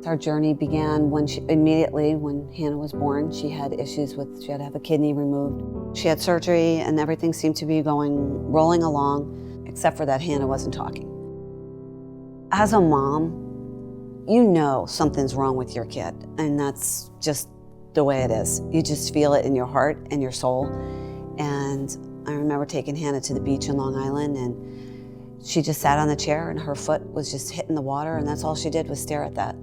Our journey began immediately when Hannah was born. She had to have a kidney removed. She had surgery and everything seemed to be rolling along, except for that Hannah wasn't talking. As a mom, you know something's wrong with your kid, and that's just the way it is. You just feel it in your heart and your soul. And I remember taking Hannah to the beach in Long Island, and she just sat on the chair and her foot was just hitting the water, and that's all she did was stare at that.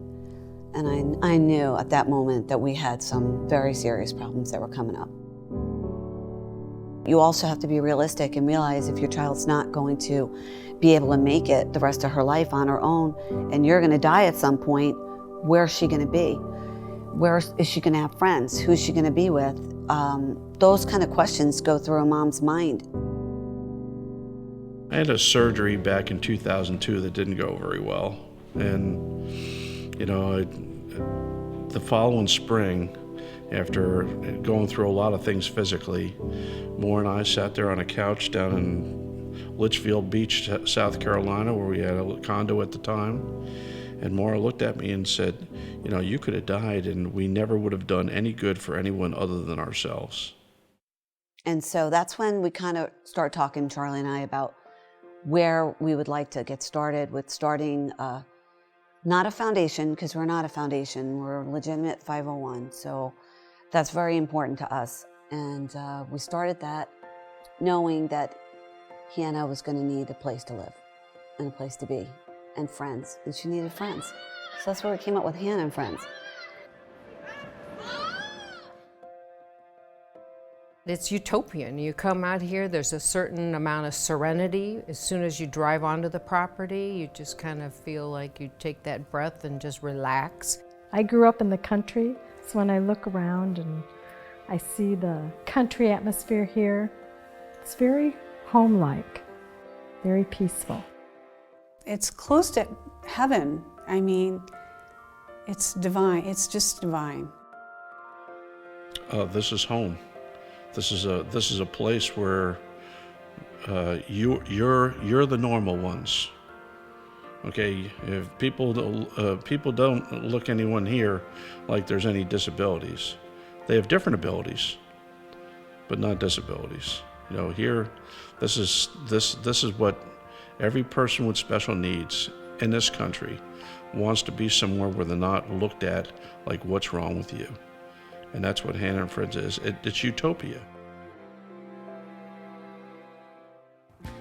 And I knew at that moment that we had some very serious problems that were coming up. You also have to be realistic and realize if your child's not going to be able to make it the rest of her life on her own, and you're going to die at some point, where's she going to be? Where is she going to have friends? Who's she going to be with? Those kind of questions go through a mom's mind. I had a surgery back in 2002 that didn't go very well. And, the following spring, after going through a lot of things physically, Moore and I sat there on a couch down in Litchfield Beach, South Carolina, where we had a condo at the time. And Moore looked at me and said, you could have died and we never would have done any good for anyone other than ourselves. And so that's when we kind of start talking, Charlie and I, about where we would like to get started with starting not a foundation, because we're not a foundation, we're a legitimate 501. So that's very important to us. And we started that knowing that Hannah was going to need a place to live and a place to be and friends, and she needed friends. So that's where we came up with Hannah and Friends. It's utopian. You come out here, there's a certain amount of serenity. As soon as you drive onto the property, you just kind of feel like you take that breath and just relax. I grew up in the country, so when I look around and I see the country atmosphere here, it's very home-like, very peaceful. It's close to heaven. I mean, it's divine. It's just divine. This is home. This is a place where you're the normal ones. Okay, if people don't look anyone here like there's any disabilities. They have different abilities, but not disabilities. Here, this is what every person with special needs in this country wants to be somewhere where they're not looked at like what's wrong with you. And that's what Hannah and Friends is. It's utopia.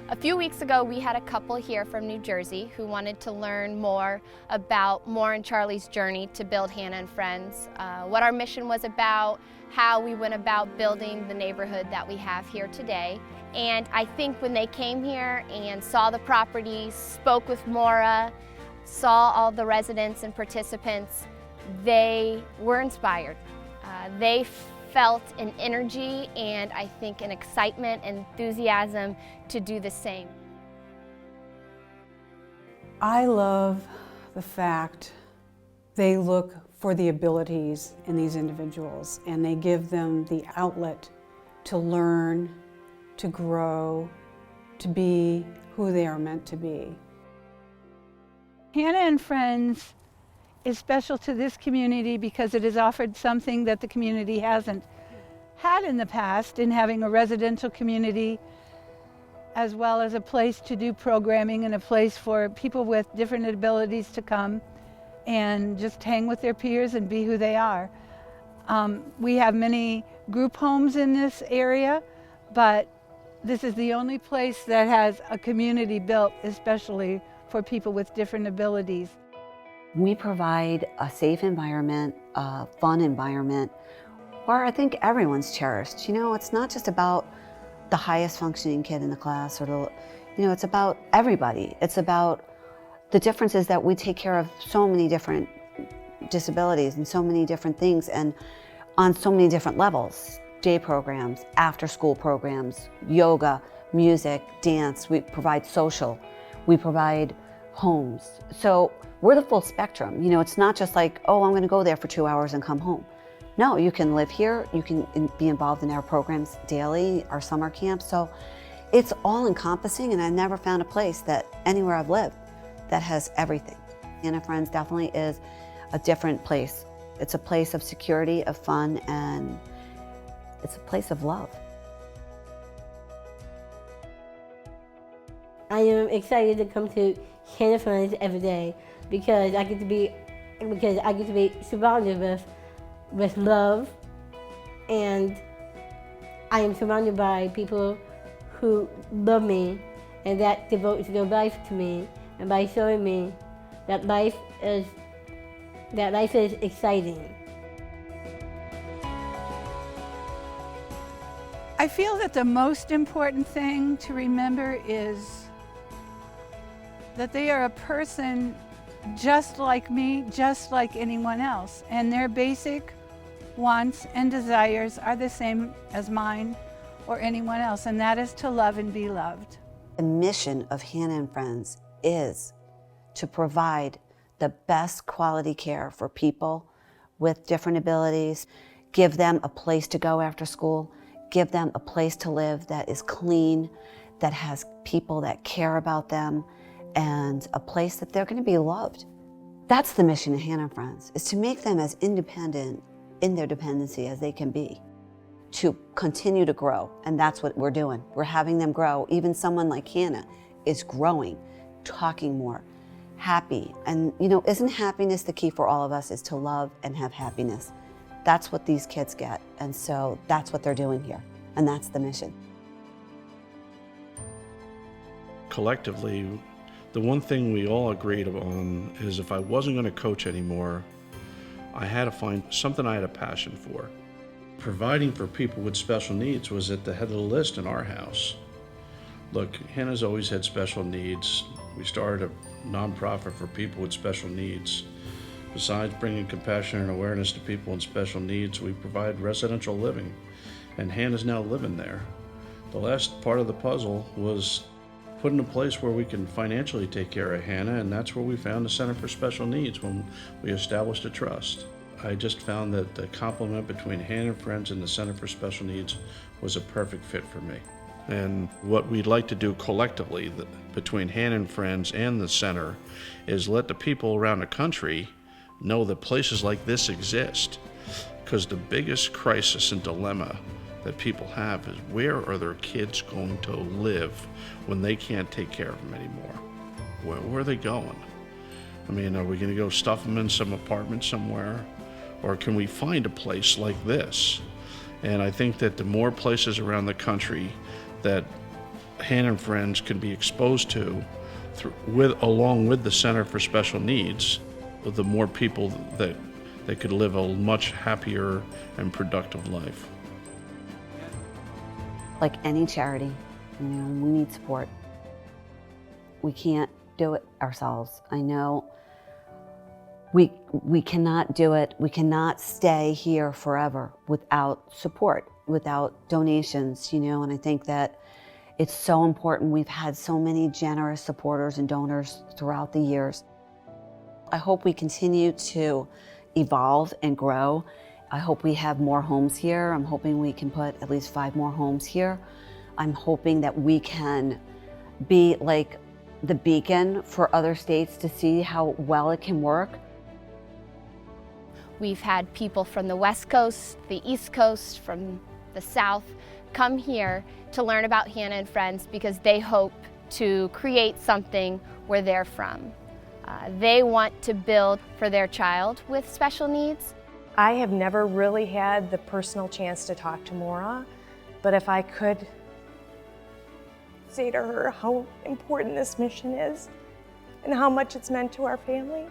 A few weeks ago, we had a couple here from New Jersey who wanted to learn more about Moore and Charlie's journey to build Hannah and Friends, what our mission was about, how we went about building the neighborhood that we have here today. And I think when they came here and saw the property, spoke with Maura, saw all the residents and participants, they were inspired. They felt an energy and I think an excitement and enthusiasm to do the same. I love the fact they look for the abilities in these individuals and they give them the outlet to learn, to grow, to be who they are meant to be. Hannah and Friends is special to this community because it has offered something that the community hasn't had in the past in having a residential community as well as a place to do programming and a place for people with different abilities to come and just hang with their peers and be who they are. We have many group homes in this area, but this is the only place that has a community built especially for people with different abilities. We provide a safe environment, a fun environment, where I think everyone's cherished. It's not just about the highest functioning kid in the class or it's about everybody. It's about the differences that we take care of so many different disabilities and so many different things and on so many different levels. Day programs, after school programs, yoga, music, dance. We provide social. We provide homes. So we're the full spectrum. It's not just like, oh, I'm going to go there for 2 hours and come home. No, you can live here. You can be involved in our programs daily, our summer camps. So it's all encompassing, and I never found a place that anywhere I've lived that has everything. Hannah Friends definitely is a different place. It's a place of security, of fun, and it's a place of love. I am excited to come to Hannah Friends every day because I get to be surrounded with love, and I am surrounded by people who love me and that devote their life to me, and by showing me that life is exciting. I feel that the most important thing to remember is that they are a person just like me, just like anyone else, and their basic wants and desires are the same as mine or anyone else, and that is to love and be loved. The mission of Hannah and Friends is to provide the best quality care for people with different abilities, give them a place to go after school, give them a place to live that is clean, that has people that care about them, and a place that they're going to be loved. That's the mission of Hannah and Friends, is to make them as independent in their dependency as they can be, to continue to grow, and that's what we're doing. We're having them grow. Even someone like Hannah is growing, talking more, happy. And isn't happiness the key for all of us, is to love and have happiness? That's what these kids get, and so that's what they're doing here, and that's the mission. Collectively, the one thing we all agreed on is if I wasn't going to coach anymore, I had to find something I had a passion for. Providing for people with special needs was at the head of the list in our house. Look, Hannah's always had special needs. We started a nonprofit for people with special needs. Besides bringing compassion and awareness to people with special needs, we provide residential living, and Hannah's now living there. The last part of the puzzle was put in a place where we can financially take care of Hannah, and that's where we found the Center for Special Needs when we established a trust. I just found that the complement between Hannah and Friends and the Center for Special Needs was a perfect fit for me. And what we'd like to do collectively between Hannah and Friends and the center is let the people around the country know that places like this exist. Because the biggest crisis and dilemma that people have is, where are their kids going to live when they can't take care of them anymore? Where are they going? I mean, are we going to go stuff them in some apartment somewhere? Or can we find a place like this? And I think that the more places around the country that Hannah and Friends can be exposed to, along with the Center for Special Needs, the more people that they could live a much happier and productive life. Like any charity, we need support. We can't do it ourselves. I know we cannot do it. We cannot stay here forever without support, without donations, and I think that it's so important. We've had so many generous supporters and donors throughout the years. I hope we continue to evolve and grow. I hope we have more homes here. I'm hoping we can put at least 5 more homes here. I'm hoping that we can be like the beacon for other states to see how well it can work. We've had people from the West Coast, the East Coast, from the South come here to learn about Hannah and Friends because they hope to create something where they're from. They want to build for their child with special needs. I have never really had the personal chance to talk to Maura, but if I could say to her how important this mission is and how much it's meant to our family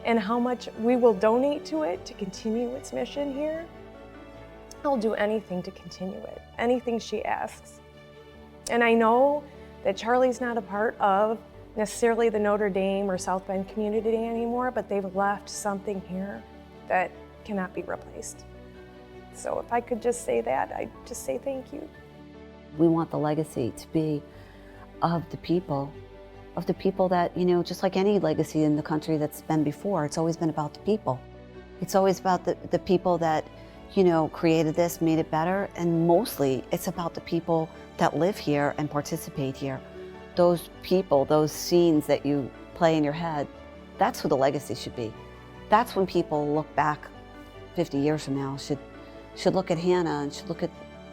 and how much we will donate to it to continue its mission here, I'll do anything to continue it, anything she asks. And I know that Charlie's not a part of necessarily the Notre Dame or South Bend community anymore, but they've left something here that cannot be replaced. So if I could just say that, I'd just say thank you. We want the legacy to be of the people that, just like any legacy in the country that's been before, it's always been about the people. It's always about the people that, created this, made it better, and mostly it's about the people that live here and participate here. Those people, those scenes that you play in your head, That's who the legacy should be. That's when people look back 50 years from now, should look at Hannah and should look at,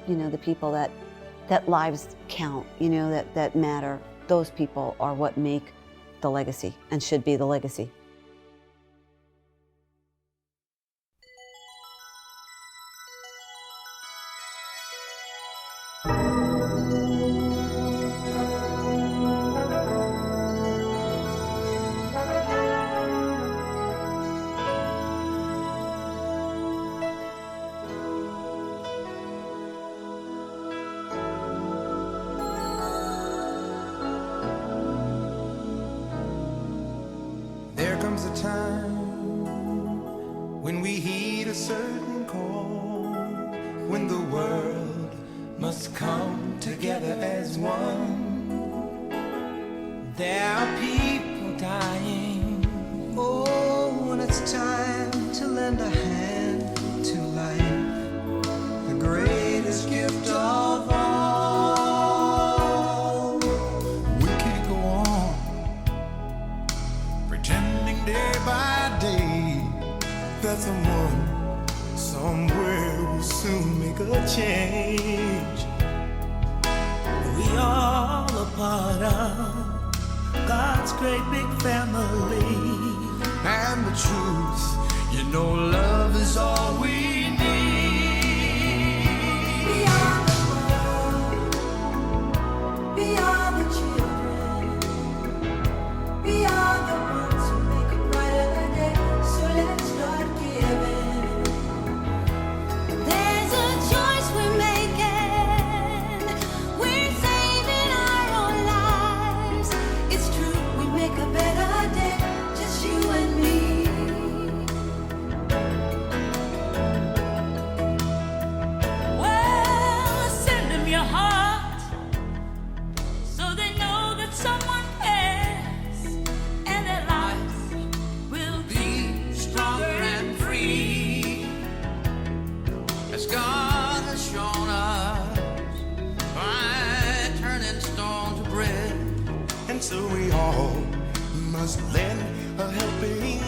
the people that lives count, that matter. Those people are what make the legacy and should be the legacy. There comes a time when we heed a certain call, when the world must come together as one. There are people dying. Oh, when it's time to lend a hand to life, the greatest gift of all. We can't go on pretending day by day that someone somewhere will soon make a change. We all a part of God's great big family, and the truth, love is all we need. We are the world, we are the children, we are the ones who make a brighter day, so let's start giving. There's a choice we're making, we're saving our own lives. It's true, we make a better day, just you and me. Well, send them your heart, so they know that someone cares, and their lives will be stronger and free, as God has shown us by turning stone to bread. And so we all must lend a helping